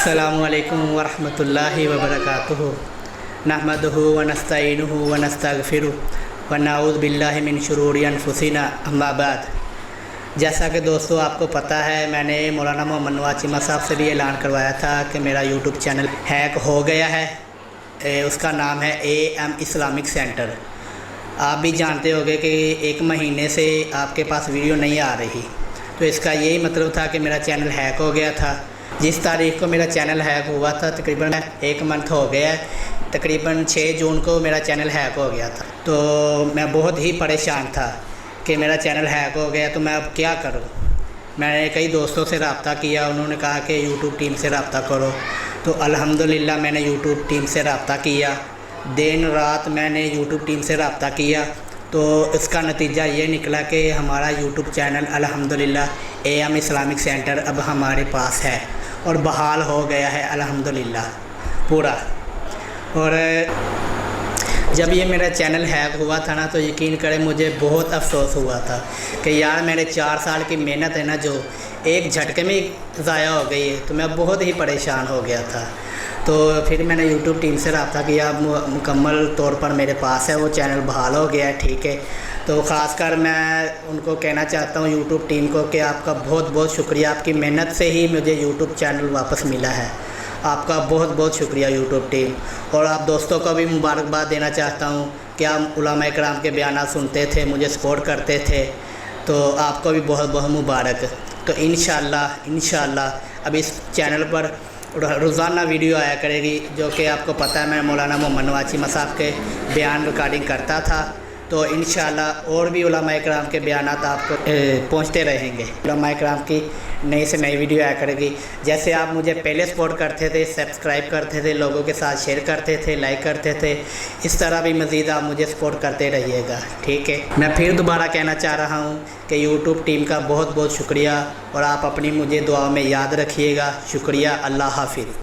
السلام علیکم ورحمۃ اللہ وبرکاتہ نحمدہ ونستعینہ ونستغفرہ ونعوذ باللہ من شرور انفسنا اما بعد۔ جیسا کہ دوستو آپ کو پتہ ہے، میں نے مولانا محمد نواز چیمہ صاحب سے بھی اعلان کروایا تھا کہ میرا یوٹیوب چینل ہیک ہو گیا ہے۔ اس کا نام ہے AM اسلامک سینٹر۔ آپ بھی جانتے ہوگے کہ ایک مہینے سے آپ کے پاس ویڈیو نہیں آ رہی، تو اس کا یہی مطلب تھا کہ میرا چینل ہیک ہو گیا تھا۔ جس تاریخ کو میرا چینل ہیک ہوا تھا تقریباً 1 منتھ ہو گیا ہے، تقریباً 6 جون کو میرا چینل ہیک ہو گیا تھا۔ تو میں بہت ہی پریشان تھا کہ میرا چینل ہیک ہو گیا، تو میں اب کیا کروں۔ میں نے کئی دوستوں سے رابطہ کیا، انہوں نے کہا کہ یوٹیوب ٹیم سے رابطہ کرو، تو الحمدللہ میں نے یوٹیوب ٹیم سے رابطہ کیا۔ دن رات میں نے یوٹیوب ٹیم سے رابطہ کیا، تو اس کا نتیجہ یہ نکلا کہ ہمارا یوٹیوب چینل الحمدللہ AM اسلامک سینٹر اب ہمارے پاس ہے اور بحال ہو گیا ہے الحمدللہ پورا۔ اور جب یہ میرا چینل ہیک ہوا تھا نا، تو یقین کریں مجھے بہت افسوس ہوا تھا کہ یار میرے 4 سال کی محنت ہے نا، جو ایک جھٹکے میں ضائع ہو گئی ہے، تو میں بہت ہی پریشان ہو گیا تھا۔ تو پھر میں نے یوٹیوب ٹیم سے رابطہ کیا، مکمل طور پر میرے پاس ہے، وہ چینل بحال ہو گیا ہے، ٹھیک ہے۔ تو خاص کر میں ان کو کہنا چاہتا ہوں یوٹیوب ٹیم کو کہ آپ کا بہت بہت شکریہ، آپ کی محنت سے ہی مجھے یوٹیوب چینل واپس ملا ہے۔ آپ کا بہت بہت شکریہ یوٹیوب ٹیم۔ اور آپ دوستوں کو بھی مبارکباد دینا چاہتا ہوں کہ آپ علماء کرام کے بیانات سنتے تھے، مجھے سپورٹ کرتے تھے، تو آپ کو بھی بہت بہت مبارک۔ تو انشاءاللہ اب اس چینل پر روزانہ ویڈیو آیا کرے گی، جو کہ آپ کو پتہ ہے میں مولانا محمد نواز چیمہ صاحب کے بیان ریکارڈنگ کرتا تھا، تو انشاءاللہ اور بھی علماء کرام کے بیانات آپ کو پہنچتے رہیں گے۔ علماء کرام کی نئی سے نئی ویڈیو آیا کرے گی۔ جیسے آپ مجھے پہلے سپورٹ کرتے تھے، سبسکرائب کرتے تھے، لوگوں کے ساتھ شیئر کرتے تھے، لائک کرتے تھے، اس طرح بھی مزید آپ مجھے سپورٹ کرتے رہیے گا، ٹھیک ہے۔ میں پھر دوبارہ کہنا چاہ رہا ہوں کہ یوٹیوب ٹیم کا بہت بہت شکریہ، اور آپ اپنی مجھے دعا میں یاد رکھیے گا۔ شکریہ، اللہ حافظ۔